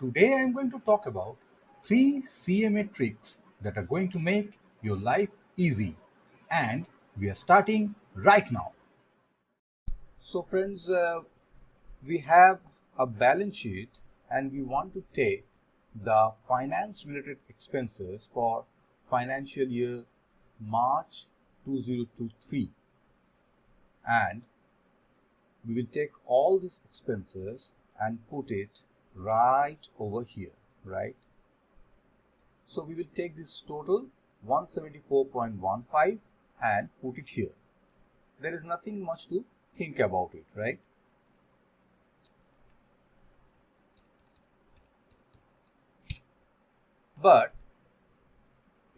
Today I am going to talk about 3 CMA tricks that are going to make your life easy. And we are starting right now. So friends, we have a balance sheet and we want to take the finance related expenses for financial year March 2023, and we will take all these expenses and put it right over here, right? So we will take this total 174.15 and put it here. There is nothing much to think about it, right? But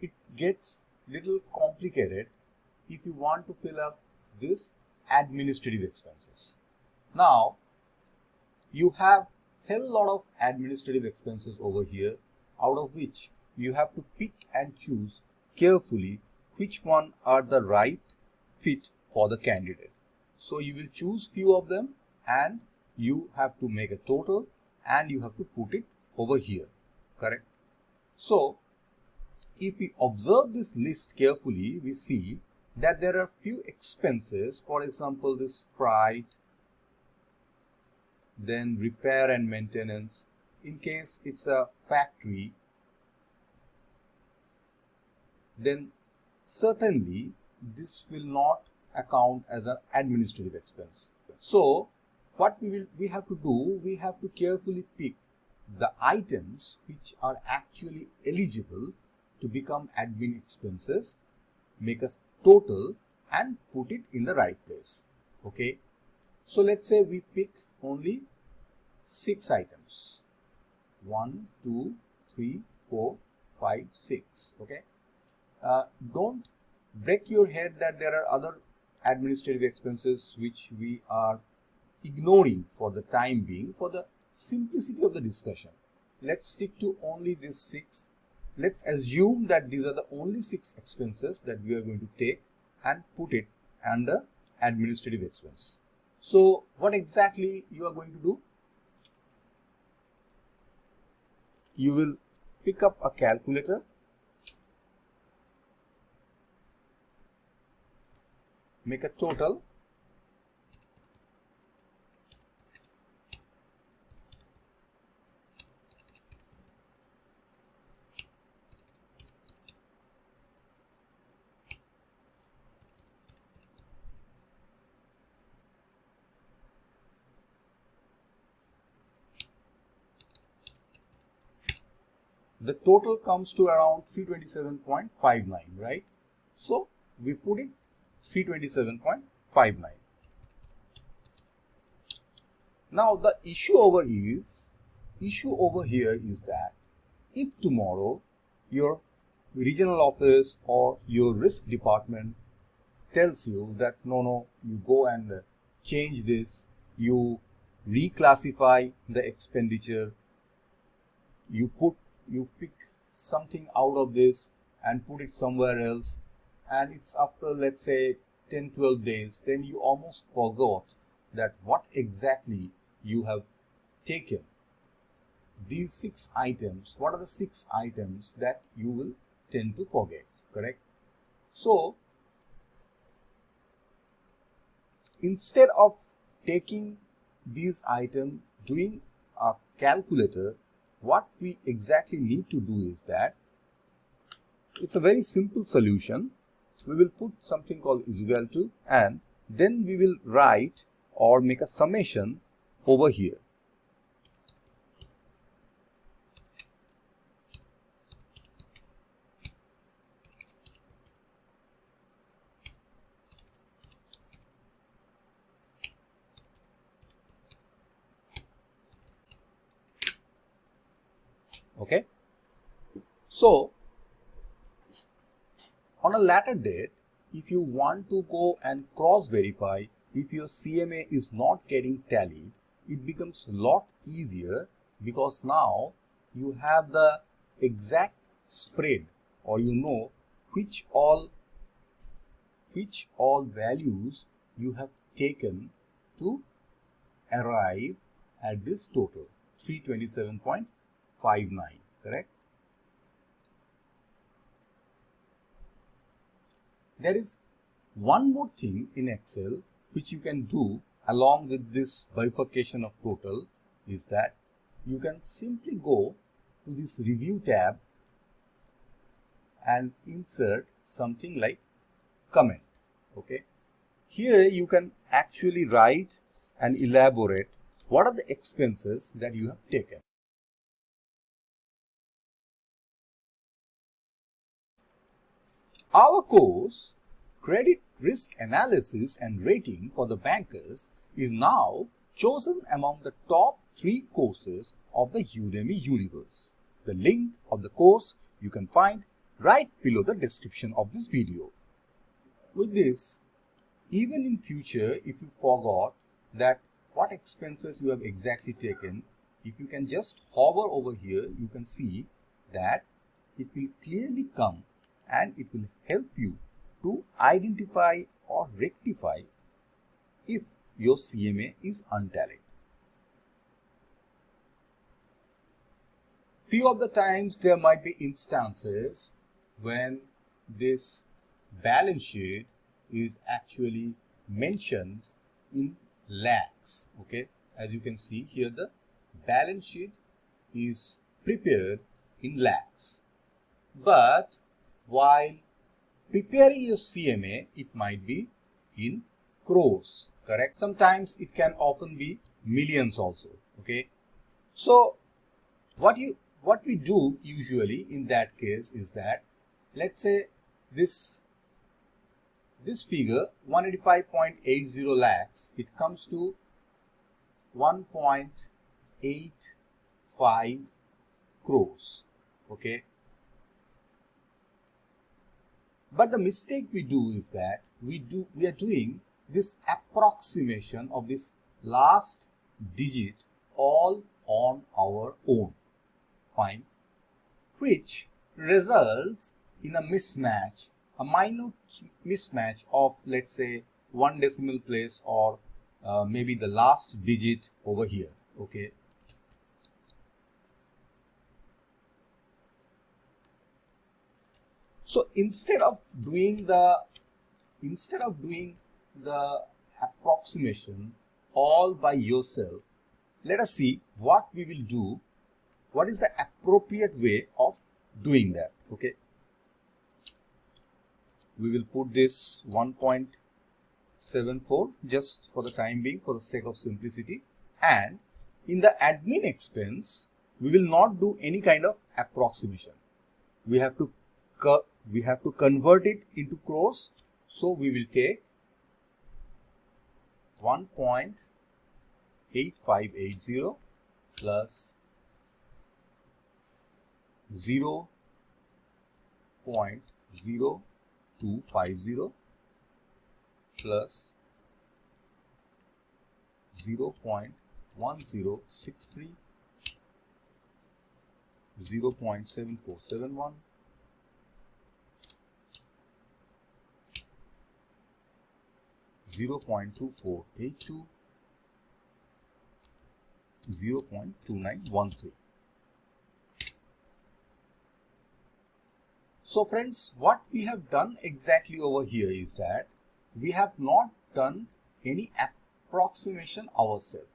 it gets little complicated if you want to fill up this administrative expenses. Now you have hell lot of administrative expenses over here, out of which you have to pick and choose carefully which one are the right fit for the candidate. So you will choose few of them and you have to make a total and you have to put it over here, correct? So if we observe this list carefully, we see that there are few expenses, for example this freight, then repair and maintenance in case it's a factory, then certainly this will not account as an administrative expense. So what we have to do, we have to carefully pick the items which are actually eligible to become admin expenses, make a total and put it in the right place. Okay, so let's say we pick only 6 items, 1 2 3 4 5 6. Okay, don't break your head that there are other administrative expenses which we are ignoring for the time being. For the simplicity of the discussion, let's stick to only these 6. Let's assume that these are the only 6 expenses that we are going to take and put it under administrative expense. So what exactly you are going to do? You will pick up a calculator, make a total, the total comes to around 327.59, right? So we put it 327.59. Now the issue over here is that if tomorrow your regional office or your risk department tells you that no, you go and change this, you reclassify the expenditure, you pick something out of this and put it somewhere else, and it's after let's say 10-12 days, then you almost forgot that what exactly you have taken. These 6 items, what are the 6 items that you will tend to forget, correct? So instead of taking these items, doing a calculator, what we exactly need to do is that it's a very simple solution. We will put something called is equal to, and then we will write or make a summation over here. Okay, so on a later date, if you want to go and cross verify if your CMA is not getting tallied, it becomes a lot easier, because now you have the exact spread, or you know which all values you have taken to arrive at this total 327.59. 0.59, correct? There is one more thing in Excel which you can do along with this bifurcation of total is that you can simply go to this review tab and insert something like comment. Okay, here you can actually write and elaborate what are the expenses that you have taken. Our course, Credit Risk Analysis and Rating for the Bankers, is now chosen among the top 3 courses of the Udemy universe. The link of the course you can find right below the description of this video. With this, even in future, if you forgot that what expenses you have exactly taken, if you can just hover over here, you can see that it will clearly come and it will help you to identify or rectify if your CMA is untallied. Few of the times there might be instances when this balance sheet is actually mentioned in lakhs. Okay, as you can see here, the balance sheet is prepared in lakhs, but while preparing your CMA, it might be in crores, correct? Sometimes it can often be millions also. Okay, so what we do usually in that case is that, let's say this figure 185.80 lakhs, it comes to 1.85 crores. Okay, but the mistake we do is that we are doing this approximation of this last digit all on our own. Fine, which results in a mismatch, a minute mismatch of, let's say, 1 decimal place or maybe the last digit over here. Okay, so instead of doing the approximation all by yourself, let us see what we will do. What is the appropriate way of doing that? Okay, we will put this 1.74 just for the time being, for the sake of simplicity. And in the admin expense, we will not do any kind of approximation. We have to convert it into crores. So we will take 1.8580 plus 0.0250 plus 0.1063, 0.7471, 0.2482, 0.2913. So friends, what we have done exactly over here is that we have not done any approximation ourselves.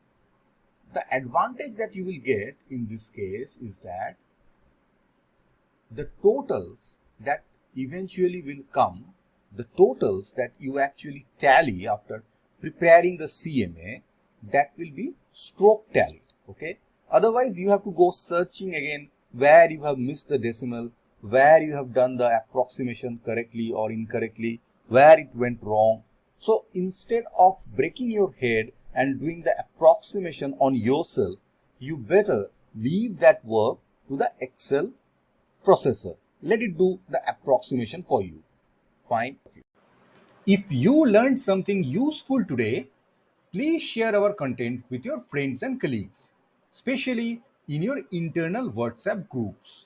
The advantage that you will get in this case is that the totals that eventually will come, the totals that you actually tally after preparing the CMA, that will be stroke tallied. Okay, otherwise you have to go searching again where you have missed the decimal, where you have done the approximation correctly or incorrectly, where it went wrong. So instead of breaking your head and doing the approximation on yourself, you better leave that work to the Excel processor. Let it do the approximation for you. Fine. If you learned something useful today, please share our content with your friends and colleagues, especially in your internal WhatsApp groups.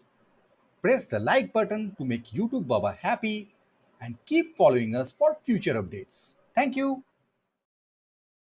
Press the like button to make YouTube Baba happy and keep following us for future updates. Thank you.